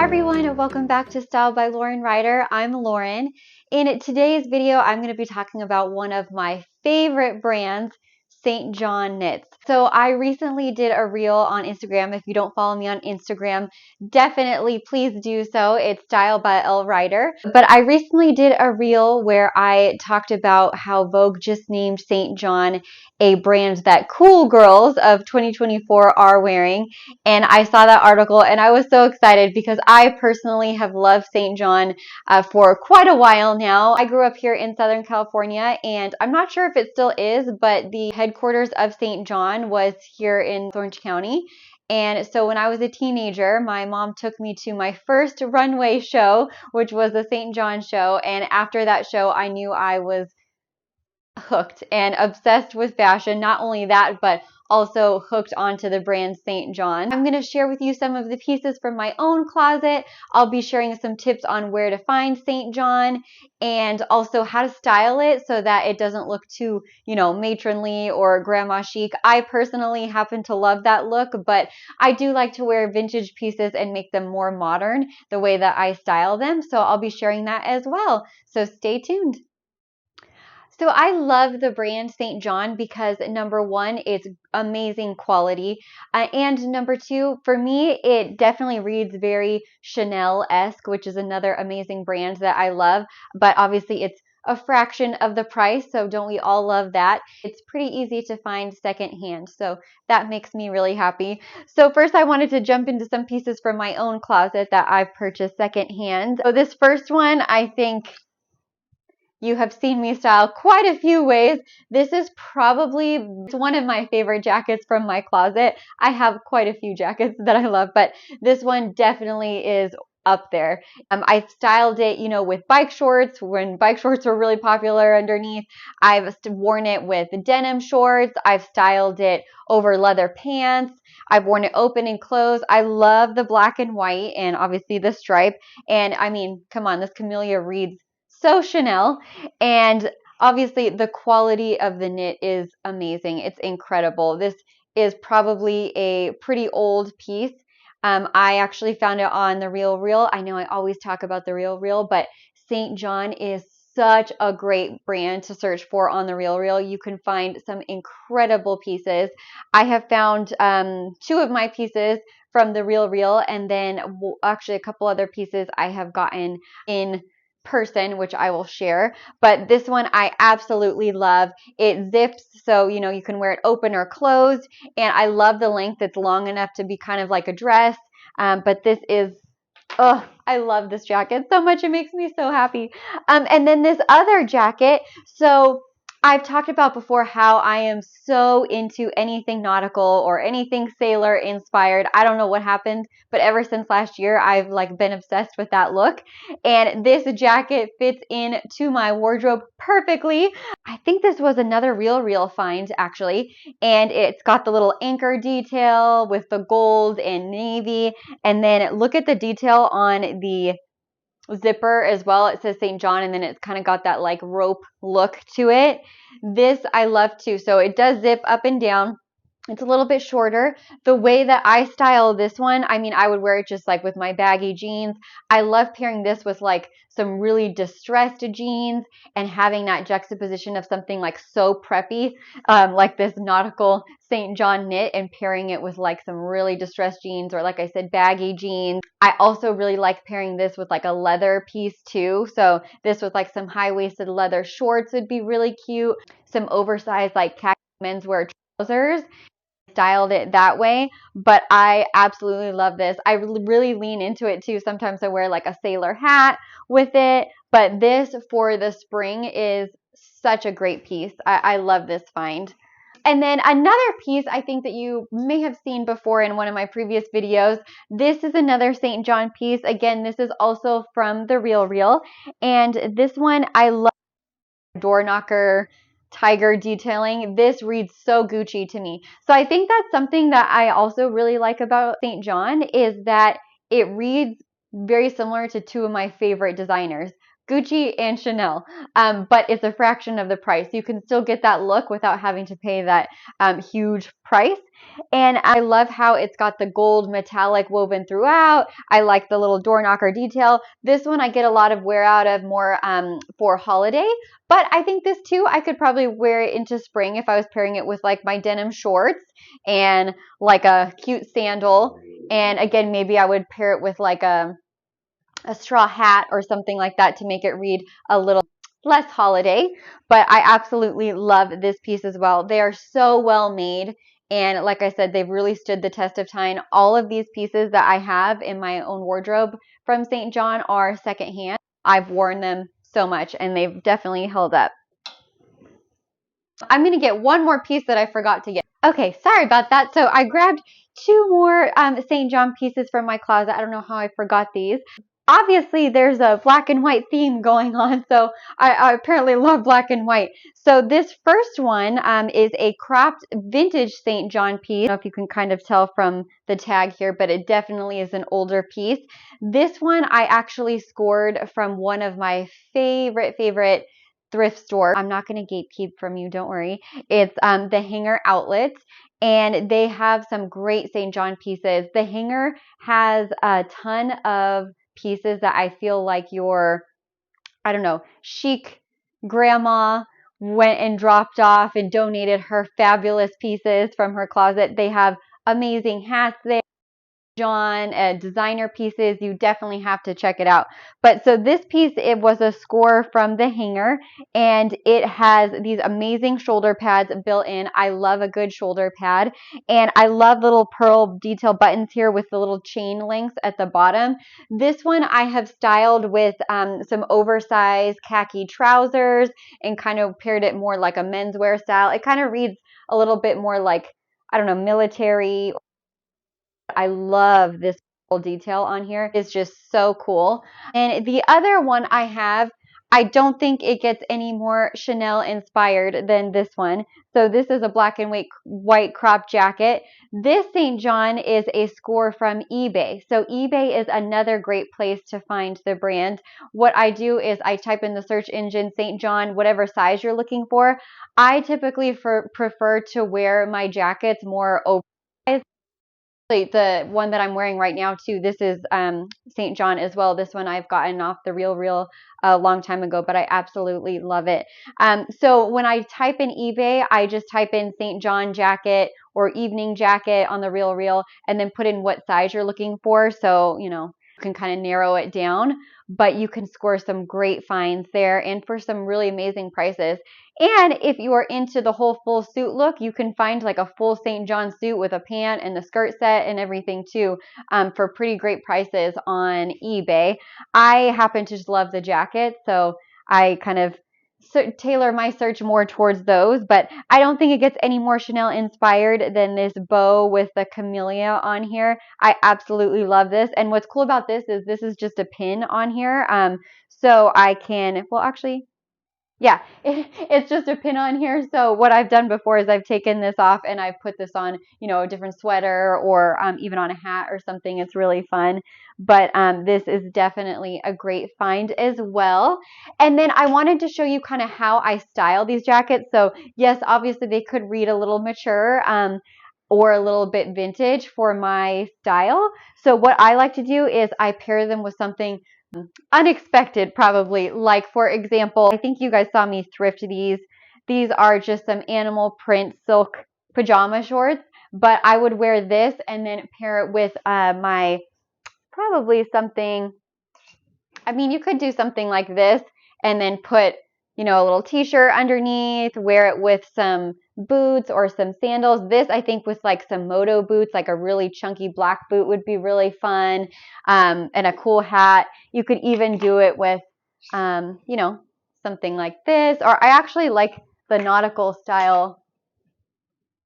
everyone, and welcome back to Style by Ryder. I'm Lauren. In today's video, I'm going to be talking about one of my favorite brands, St. John knits. So I recently did a reel on Instagram. If you don't follow me on Instagram, definitely please do so. It's stylebylryder. But I recently did a reel where I talked about how Vogue just named St. John a brand that cool girls of 2024 are wearing. And I saw that article and I was so excited because I personally have loved St. John for quite a while now. I grew up here in Southern California, and I'm not sure if it still is, but the headquarters of St. John was here in Orange County. And so when I was a teenager, my mom took me to my first runway show, which was the St. John show. And after that show, I knew I was hooked and obsessed with fashion. Not only that, but also hooked onto the brand St. John. I'm going to share with you some of the pieces from my own closet. I'll be sharing some tips on where to find St. John and also how to style it so that it doesn't look too, matronly or grandma chic. I personally happen to love that look, but I do like to wear vintage pieces and make them more modern the way that I style them. So I'll be sharing that as well. So stay tuned. So I love the brand St. John because number one, it's amazing quality. And number two, for me, it definitely reads very Chanel-esque, which is another amazing brand that I love. But obviously it's a fraction of the price, so don't we all love that? It's pretty easy to find secondhand, so that makes me really happy. So first I wanted to jump into some pieces from my own closet that I've purchased secondhand. So this first one, I think you have seen me style quite a few ways. This is probably one of my favorite jackets from my closet. I have quite a few jackets that I love, but this one definitely is up there. I styled it, with bike shorts when bike shorts were really popular underneath. I've worn it with denim shorts. I've styled it over leather pants. I've worn it open and closed. I love the black and white and obviously the stripe. And I mean, come on, this camellia reads so Chanel, and obviously the quality of the knit is amazing. It's incredible. This is probably a pretty old piece. I actually found it on the Real Reel. I know I always talk about the Real Reel, but St. John is such a great brand to search for on the Real Reel. You can find some incredible pieces. I have found two of my pieces from the Real Reel, and then actually a couple other pieces I have gotten in person, which I will share. But this one I absolutely love. It zips, so you can wear it open or closed, and I love the length. It's long enough to be kind of like a dress, but this is I love this jacket so much. It makes me so happy. And then this other jacket, so I've talked about before how I am so into anything nautical or anything sailor inspired. I don't know what happened, but ever since last year, I've been obsessed with that look. And this jacket fits into my wardrobe perfectly. I think this was another Real find actually. And it's got the little anchor detail with the gold and navy. And then look at the detail on the zipper as well. It says St. John, and then it's kind of got that rope look to it. This I love too. So it does zip up and down. It's a little bit shorter. The way that I style this one, I mean, I would wear it just with my baggy jeans. I love pairing this with some really distressed jeans and having that juxtaposition of something so preppy, like this nautical St. John knit, and pairing it with some really distressed jeans or, like I said, baggy jeans. I also really like pairing this with a leather piece too. So this with some high-waisted leather shorts would be really cute. Some oversized khaki menswear trousers. Styled it that way, but I absolutely love this. I really lean into it too. Sometimes I wear a sailor hat with it, but this for the spring is such a great piece. I love this find. And then another piece I think that you may have seen before in one of my previous videos. This is another St. John piece. Again, this is also from the Real Reel, and this one I love. Door knocker tiger detailing. This reads so Gucci to me. So I think that's something that I also really like about St. John, is that it reads very similar to two of my favorite designers, Gucci and Chanel, but it's a fraction of the price. You can still get that look without having to pay that huge price. And I love how it's got the gold metallic woven throughout. I like the little door knocker detail. This one I get a lot of wear out of more for holiday, but I think this too, I could probably wear it into spring if I was pairing it with like my denim shorts and like a cute sandal. And again, maybe I would pair it with like a straw hat or something like that to make it read a little less holiday. But I absolutely love this piece as well. They are so well made. And like I said, they've really stood the test of time. All of these pieces that I have in my own wardrobe from St. John are secondhand. I've worn them so much and they've definitely held up. I'm going to get one more piece that I forgot to get. Okay, sorry about that. So I grabbed two more St. John pieces from my closet. I don't know how I forgot these. Obviously, there's a black and white theme going on, so I apparently love black and white. So this first one is a cropped vintage St. John piece. I don't know if you can kind of tell from the tag here, but it definitely is an older piece. This one I actually scored from one of my favorite thrift store. I'm not going to gatekeep from you, don't worry. It's the Hanger Outlets, and they have some great St. John pieces. The Hanger has a ton of pieces that I feel like your, I don't know, chic grandma went and dropped off and donated her fabulous pieces from her closet. They have amazing hats there. John designer pieces. You definitely have to check it out. But so this piece, it was a score from the Hanger, and it has these amazing shoulder pads built in. I love a good shoulder pad, and I love little pearl detail buttons here with the little chain links at the bottom. This one I have styled with some oversized khaki trousers and kind of paired it more like a menswear style. It kind of reads a little bit more like, I don't know, military. I love this detail on here. It's just so cool. And the other one I have, I don't think it gets any more Chanel inspired than this one. So this is a black and white crop jacket. This St. John is a score from eBay. So eBay is another great place to find the brand. What I do is I type in the search engine St. John, whatever size you're looking for. I typically prefer to wear my jackets more oversized. The one that I'm wearing right now too, this is St. John as well. This one I've gotten off the RealReal a long time ago, but I absolutely love it. So when I type in eBay, I just type in St. John jacket or evening jacket on the RealReal and then put in what size you're looking for. So, you know, you can kind of narrow it down, but you can score some great finds there and for some really amazing prices. And if you are into the whole full suit look, you can find like a full St. John suit with a pant and the skirt set and everything too for pretty great prices on eBay. I happen to just love the jacket, so I kind of tailor my search more towards those, but I don't think it gets any more Chanel inspired than this bow with the camellia on here. I absolutely love this. And what's cool about this is just a pin on here. So I can, well, actually, yeah, it's just a pin on here. So what I've done before is I've taken this off and I've put this on, you know, a different sweater or even on a hat or something. It's really fun. But this is definitely a great find as well. And then I wanted to show you kind of how I style these jackets. So yes, obviously they could read a little mature or a little bit vintage for my style. So what I like to do is I pair them with something unexpected, probably. Like, for example, I think you guys saw me thrift these. These are just some animal print silk pajama shorts, but I would wear this and then pair it with my probably something. I mean, you could do something like this and then put, you know, a little t-shirt underneath, wear it with some boots or some sandals. This, I think, with like some moto boots, like a really chunky black boot would be really fun, and a cool hat. You could even do it with, you know, something like this. Or I actually like the nautical style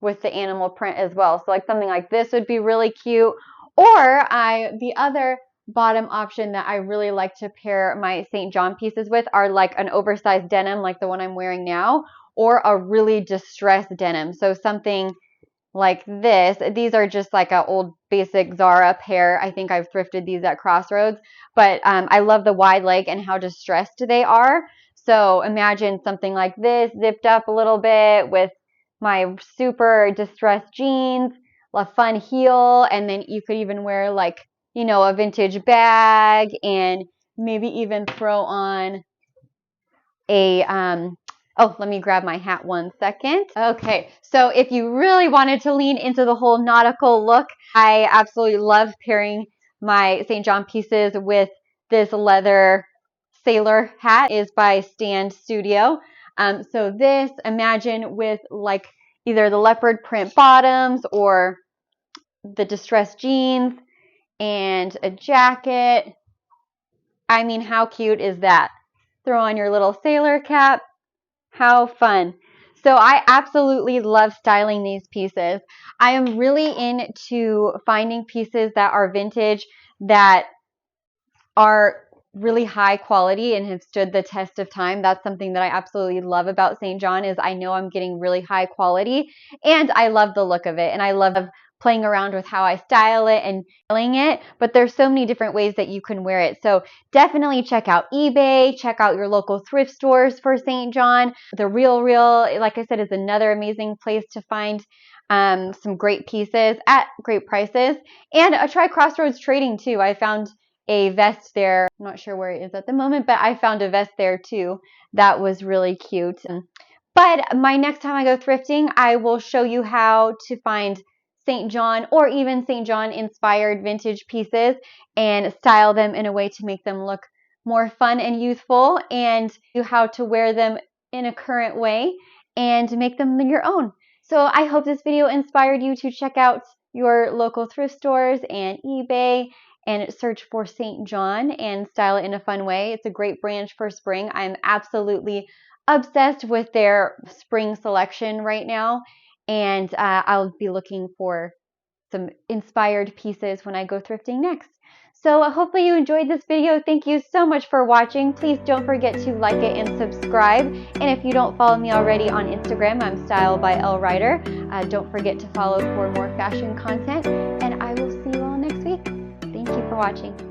with the animal print as well. So like something like this would be really cute. Or the other bottom option that I really like to pair my St. John pieces with are like an oversized denim like the one I'm wearing now, or a really distressed denim. So something like this. These are just like an old basic Zara pair. I think I've thrifted these at Crossroads, but I love the wide leg and how distressed they are. So imagine something like this, zipped up a little bit with my super distressed jeans, a fun heel, and then you could even wear like, you know, a vintage bag and maybe even throw on a oh, let me grab my hat 1 second. Okay, so if you really wanted to lean into the whole nautical look, I absolutely love pairing my St. John pieces with this leather sailor hat. It is by Stand Studio. So this, imagine with like either the leopard print bottoms or the distressed jeans and a jacket. I mean, how cute is that? Throw on your little sailor cap. How fun. So I absolutely love styling these pieces. I am really into finding pieces that are vintage, that are really high quality and have stood the test of time. That's something that I absolutely love about St. John, is I know I'm getting really high quality, and I love the look of it, and I love playing around with how I style it and styling it, but there's so many different ways that you can wear it. So definitely check out eBay, check out your local thrift stores for St. John. The Real, like I said, is another amazing place to find some great pieces at great prices. And try Crossroads Trading too. I found a vest there. I'm not sure where it is at the moment, but I found a vest there too. That was really cute. But my next time I go thrifting, I will show you how to find St. John or even St. John inspired vintage pieces and style them in a way to make them look more fun and youthful, and how to wear them in a current way and make them your own. So I hope this video inspired you to check out your local thrift stores and eBay and search for St. John and style it in a fun way. It's a great brand for spring. I'm absolutely obsessed with their spring selection right now, and I'll be looking for some inspired pieces when I go thrifting next. So hopefully you enjoyed this video. Thank you so much for watching. Please don't forget to like it and subscribe. And if you don't follow me already on Instagram, I'm stylebylryder. Don't forget to follow for more fashion content, and I will see you all next week. Thank you for watching.